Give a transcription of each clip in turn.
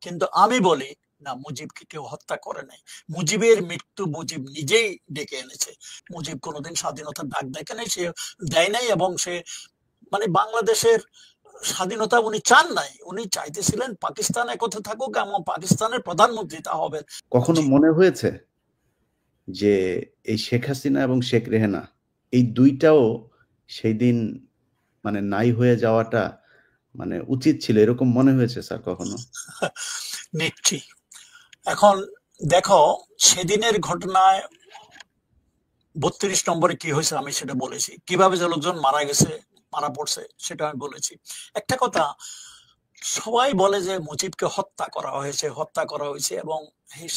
কিন্তু আমি বলি না, মুজিবকে কেউ হত্যা করে নাই। মুজিবের মৃত্যু মুজিব নিজেই ডেকে এনেছে। মুজিব কোনোদিন স্বাধীনতার ডাক দেখে নাই, সে দেয় নাই, এবং সে মানে বাংলাদেশের স্বাধীনতা উনি চান নাই। উনি চাইতেছিলেন পাকিস্তান একত্রে থাকুক এবং পাকিস্তানের প্রধানমন্ত্রী তা হবেন। কখনো মনে হয়েছে যে এই শেখ হাসিনা এবং শেখ রেহেনা এই দুইটাও সেই দিন মানে নাই হয়ে যাওয়াটা মানে উচিত ছিল, এরকম মনে হয়েছে স্যার কখনো? নিশ্চয়ই। এখন দেখো, সেদিনের ঘটনায় 32 নম্বরে কি হয়েছে আমি সেটা বলেছি, কিভাবে যে লোকজন মারা গেছে, মারা পড়ছে সেটা আমি বলেছি। একটা কথা, সবাই বলে যে মুজিবকে হত্যা করা হয়েছে, হত্যা করা হয়েছে, এবং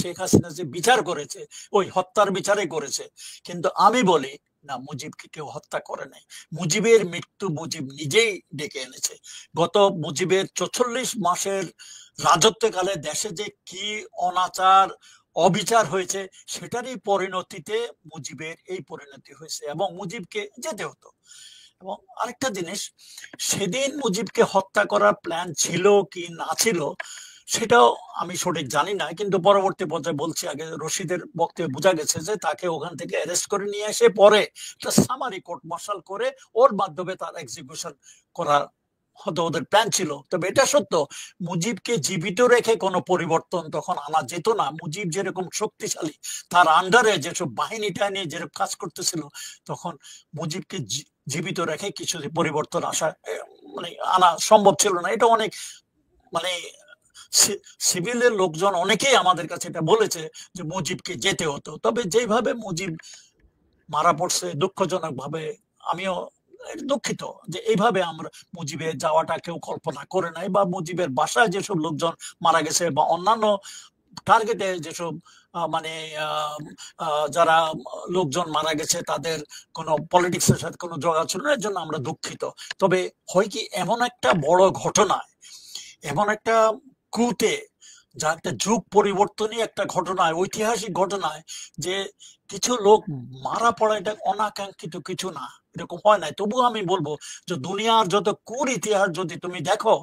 শেখ হাসিনা যে বিচার করেছে ওই হত্যার বিচারে করেছে। কিন্তু আমি বলি না, মুজিবকে কেউ হত্যা করে নাই। মুজিবের মৃত্যু মুজিব নিজেই ডেকে এনেছে। গত মুজিবের 44 মাসের রাজত্বকালে দেশে যে কি অনাচার অবিচার হয়েছে, সেটারই পরিণতিতে মুজিবের এই পরিণতি হয়েছে, এবং মুজিবকে যেতে হতো। এবং আরেকটা জিনিস, সেদিন মুজিবকে হত্যা করার প্ল্যান ছিল কি না ছিল সেটাও আমি সঠিক জানি না, কিন্তু পরবর্তী পর্যায়ে বলছি, আগে রশিদের বক্তব্যে বোঝা গেছে যে তাকে ওখান থেকে অ্যারেস্ট করে নিয়ে এসে পরে একটা সামারি কোর্ট মার্শাল করে ওর মাধ্যমে তার এক্সিকিউশন করা হয়তো ওদের প্ল্যান ছিল। তবে এটা সত্য, মুজিবকে জীবিত রেখে কোনো পরিবর্তন তখন আনা যেত না। মুজিব যেরকম শক্তিশালী, তার আন্ডারে যেসব বাহিনীটা নিয়ে যেরকম কাজ করতেছিল, তখন মুজিবকে জীবিত রেখে কিছু পরিবর্তন আসা মানে আনা সম্ভব ছিল না। এটা অনেক মানে সিভিলের লোকজন অনেকেই আমাদের কাছে এটা বলেছে যে মুজিবকে যেতে হতো। তবে যেভাবে মুজিব মারা পড়ছে দুঃখজনক ভাবে, আমিও দুঃখিত যে এইভাবে আমরা মুজিবের যাওয়াটা কেউ কল্পনা করে নাই, বা মুজিবের বাসায় যেসব লোকজন মারা গেছে বা অন্যান্য টার্গেটে যেসব মানে যারা লোকজন মারা গেছে তাদের কোনো পলিটিক্সের সাথে কোনো যোগাযোগ ছিল না, এর জন্য আমরা দুঃখিত। তবে হয় কি, এমন একটা বড় ঘটনায়, এমন একটা কুতে, যা একটা যুগ পরিবর্তনই একটা ঘটনায়, ঐতিহাসিক ঘটনায়, যে কিছু লোক মারা পড়া এটা অনাকাঙ্ক্ষিত কিছু না, এরকম হয় নাই। তবুও আমি বলবো যে দুনিয়ার যত কুর ইতিহাস যদি তুমি দেখো,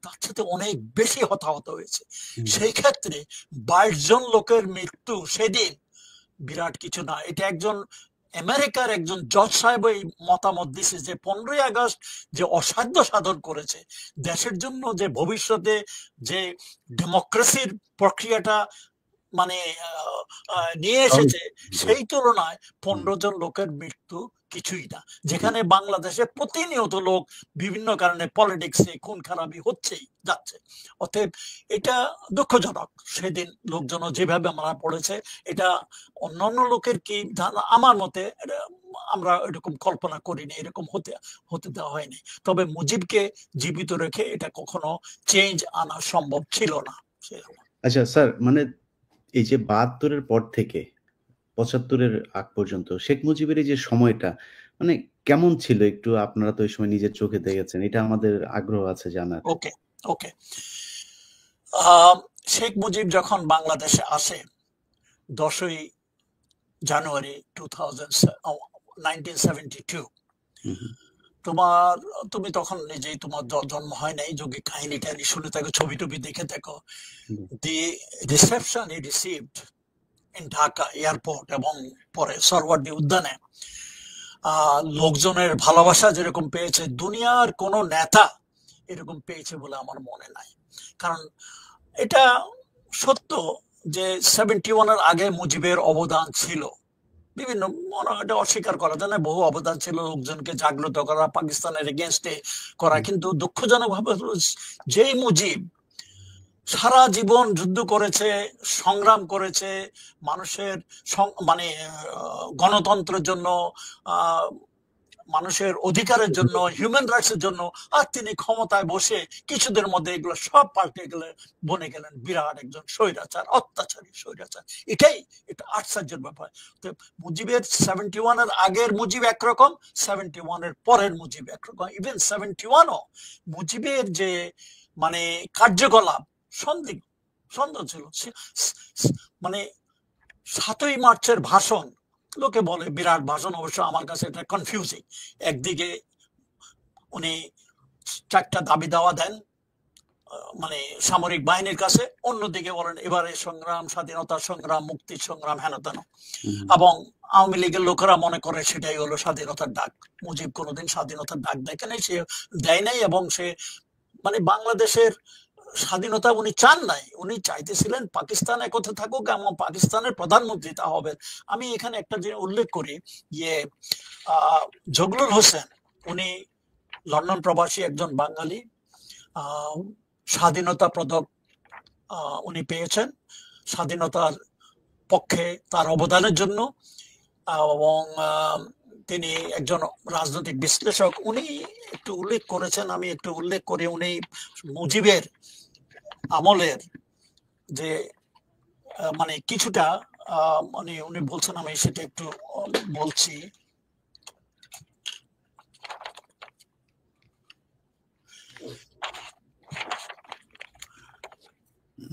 তার সাথে অনেক বেশি হতাহত হয়েছে। সেই ক্ষেত্রে 22 জন লোকের মৃত্যু সেদিন বিরাট কিছু না। এটা একজন আমেরিকার একজন জজ সাহেব এই মতামত দিছে যে 15ই আগস্ট যে অসাধ্য সাধন করেছে দেশের জন্য, যে ভবিষ্যতে যে ডেমোক্রেসির প্রক্রিয়াটা মানে নিয়ে এসেছে, সেই তুলনায় 15 জন লোকের মৃত্যু কিছুই না। যেখানে বাংলাদেশে প্রতিনিয়ত লোক বিভিন্ন কারণে পলিটিক্সে খুন খারাপি হচ্ছেই যাচ্ছে। অতএব এটা দুঃখজনক, সেদিন লোকজন যেভাবে মারা পড়েছে, এটা অন্যান্য লোকের কি আমার মতে আমরা এরকম কল্পনা করিনি, এরকম হতে দেওয়া হয়নি। তবে মুজিবকে জীবিত রেখে এটা কখনো চেঞ্জ আনা সম্ভব ছিল না। আচ্ছা স্যার, মানে এই যে 72-এর পর থেকে 75-এর আগ পর্যন্ত শেখ মুজিবের এই যে সময়টা মানে কেমন ছিল, একটু আপনারা তো ওই সময় নিজের চোখে দেখেছেন, এটা আমাদের আগ্রহ আছে জানার। ওকে ওকে শেখ মুজিব যখন বাংলাদেশে আসে 10ই জানুয়ারি 1972, তুমি তখন নিজেই, তোমার জন্ম হয় নাই, যোগী কাহিনী টাহিনী শুনে থাকো, ছবি টবি দেখে থাকো। The reception he received in Dhaka airport এবং পরে সরওয়ার্দী উদ্যানে, লোকজনের ভালোবাসা যেরকম পেয়েছে, দুনিয়ার কোন নেতা এরকম পেয়েছে বলে আমার মনে নাই। কারণ এটা সত্য যে 71-এর আগে মুজিবের অবদান ছিল বিভিন্ন, এটা অস্বীকার করা যায় না, বহু অবদান ছিল, লোকজনকে জাগ্রত করা, পাকিস্তানের এগেনস্টে করা। কিন্তু দুঃখজনক ভাবে যেই মুজিব সারা জীবন যুদ্ধ করেছে, সংগ্রাম করেছে মানুষের মানে গণতন্ত্রের জন্য, মানুষের অধিকারের জন্য, হিউম্যান রাইটস এর জন্য, আর তিনি ক্ষমতায় বসে কিছুদের মধ্যে এগুলো সব পাল্টে গেলে বনে গেলেন বিরাট একজন স্বৈরাচার, অত্যাচারী স্বৈরাচার। এটা আশ্চর্যের ব্যাপার। তো মুজিবের 71-এর আগের মুজিব একরকম, 71-এর পরের মুজিব একরকম। ইভেন 71ও মুজিবের যে মানে কার্যকলাপ সন্দেহ ছিল। মানে 7ই মার্চের ভাষণ, লোকে বলে বিরাট ভাষণ, অবশ্য আমার কাছে এটা কনফিউজিং। একদিকে উনি 4টা দাবি দাওয়া দেন, মানে সামরিক বাহিনীর কাছে, অন্যদিকে বলেন এবারে সংগ্রাম, স্বাধীনতা সংগ্রাম, মুক্তির সংগ্রাম, হেন তেন। এবং আওয়ামী লীগের লোকেরা মনে করে সেটাই হলো স্বাধীনতার ডাক। মুজিব কোনোদিন স্বাধীনতার ডাক দেখে নাই, সে দেয় নাই, এবং সে মানে বাংলাদেশের স্বাধীনতা উনি চান নাই, উনি চাইতেছিলেন পাকিস্তান একত্রে থাকুক এবং পাকিস্তানের প্রধানমন্ত্রী তা হবে। আমি এখানে একটা যে উল্লেখ করি, যে জগলুল হোসেন, উনি লন্ডন প্রবাসী একজন বাঙালি, স্বাধীনতা পদক উনি পেয়েছেন স্বাধীনতার পক্ষে তার অবদানের জন্য, এবং তিনি একজন রাজনৈতিক বিশ্লেষক। উনি একটু উল্লেখ করেছেন, আমি একটু উল্লেখ করি, উনি মুজিবের আমলের যে মানে কিছুটা মানে উনি বলছেন, আমি সেটা একটু বলছি।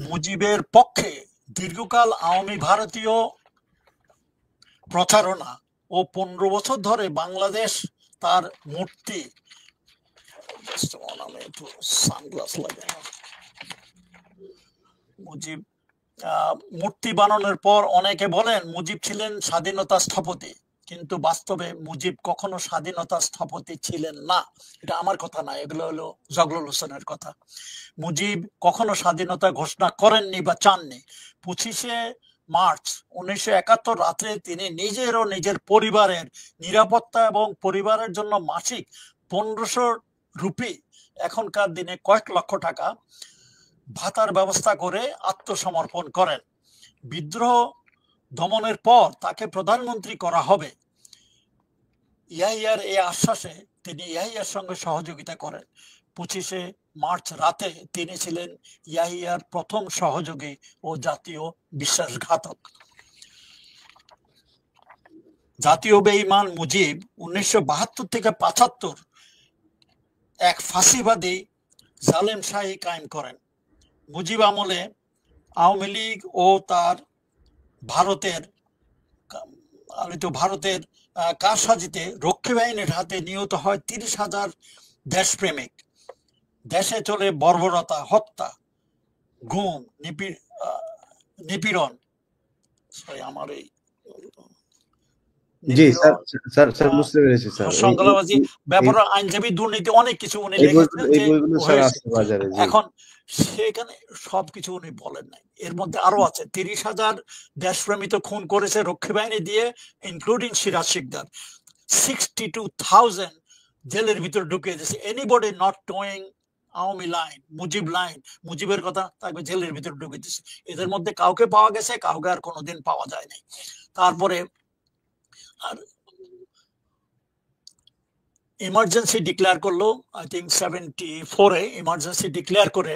মুজিবের পক্ষে দীর্ঘকাল আওয়ামী ভারতীয় প্রচারণা ও 15 বছর ধরে বাংলাদেশ তার মূর্তি, আমি একটু সানগ্লাস লাগে, মুজিব মূর্তি বানানোর পর অনেকে বলেন মুজিব ছিলেন স্বাধীনতা স্থপতি, কিন্তু বাস্তবে মুজিব কখনো স্বাধীনতা স্থপতি ছিলেন না। এটা আমার কথা না, এগুলো হলো জগলুল হোসেনের কথা। মুজিব কখনো স্বাধীনতা ঘোষণা করেননি বা চাননি। 25শে মার্চ 1971 রাতে তিনি নিজের ও নিজের পরিবারের নিরাপত্তা এবং পরিবারের জন্য মাসিক 1500 রুপি, এখনকার দিনে কয়েক লক্ষ টাকা ভাতার ব্যবস্থা করে আত্মসমর্পণ করেন। বিদ্রোহ দমনের পর তাকে প্রধানমন্ত্রী করা হবে, ইয়াহিয়ার এই আশ্বাসে তিনি ইয়াহিয়ার সঙ্গে সহযোগিতা করেন। 25শে মার্চ রাতে তিনি ছিলেন ইয়াহিয়ার প্রথম সহযোগী ও জাতীয় বিশ্বাসঘাতক। জাতীয় বেঈমান মুজিব 1972 থেকে 75 এক ফাঁসিবাদী জালেম শাহী কায়েম করেন। মুজিব আমলে আওয়ামী লীগ ও তার ভারতের কারসাজিতে রক্ষী বাহিনীর হাতে নিহত হয় 30,000 দেশপ্রেমিক। দেশে চলে বর্বরতা, হত্যা, গুম, নিপীড়ন, আমার এই সংখ্যালঘুবাদী ব্যাপার, আইনজীবী দুর্নীতি, অনেক কিছু উনি লিখেছেন যে এখন সেখানে সবকিছু উনি বলেন নাই। এর মধ্যে আরো আছে 30,000 দেশপ্রেমী তো খুন করেছে রক্ষী বাহিনী দিয়ে, ইনক্লুডিং সিরাজ শিকদার। 62,000 জেলের ভিতরে ঢুকিয়ে দিয়েছে। Anybody not toeing Awami line, Mujib line, মুজিবের কথা, তাকে জেলের ভিতরে ঢুকিয়ে দিয়েছে। এদের মধ্যে কাউকে পাওয়া গেছে, কাউকে আর কোনোদিন পাওয়া যায় নাই। তারপরে আর ইমার্জেন্সি ডিক্লেয়ার করলো, আই থিঙ্ক 74-এ ইমার্জেন্সি ডিক্লেয়ার করে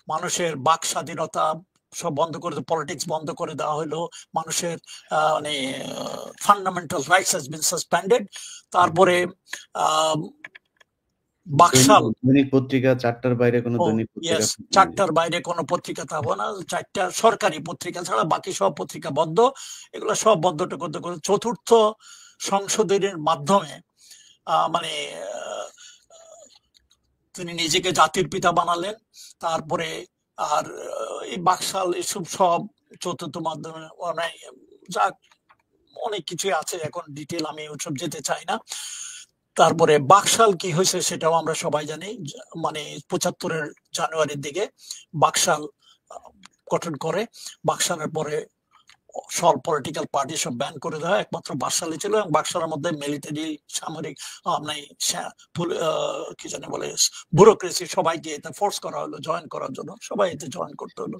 মানুষের বাক স্বাধীনতা সব বন্ধ করে, পলিটিক্স বন্ধ করে দেওয়া হলো, মানুষের মানে fundamental rights has been suspended. তারপরে বাকশাল দৈনিক পত্রিকা 4টার বাইরে কোনো দৈনিক পত্রিকা, 4টার বাইরে কোনো পত্রিকা থাকবে না, 4টা সরকারি পত্রিকা ছাড়া বাকি সব পত্রিকা বন্ধ। এগুলো সব বন্ধ করতে করতে 4র্থ সংশোধনীর মাধ্যমে মানে তিনি নিজেকে জাতির পিতা বানালেন। তারপরে আর এই বাকশাল এসব সব 4র্থ মাধ্যমে, মানে যা অনেক কিছু আছে, এখন ডিটেল আমি ওসব যেতে চাই না। তারপরে বাকশাল কি হয়েছে সেটাও আমরা সবাই জানি, মানে 75-এর জানুয়ারির দিকে বাকশাল গঠন করে। বাকশালের পরে সব পলিটিক্যাল পার্টি সব ব্যান করে দেওয়া, একমাত্র বাকশালই ছিল, এবং বাকশালের মধ্যে মিলিটারি, সামরিক, কি জানি বলে, ব্যুরোক্রেসি, সবাইকে এতে ফোর্স করা হলো জয়েন করার জন্য, সবাই এতে জয়েন করতে হলো।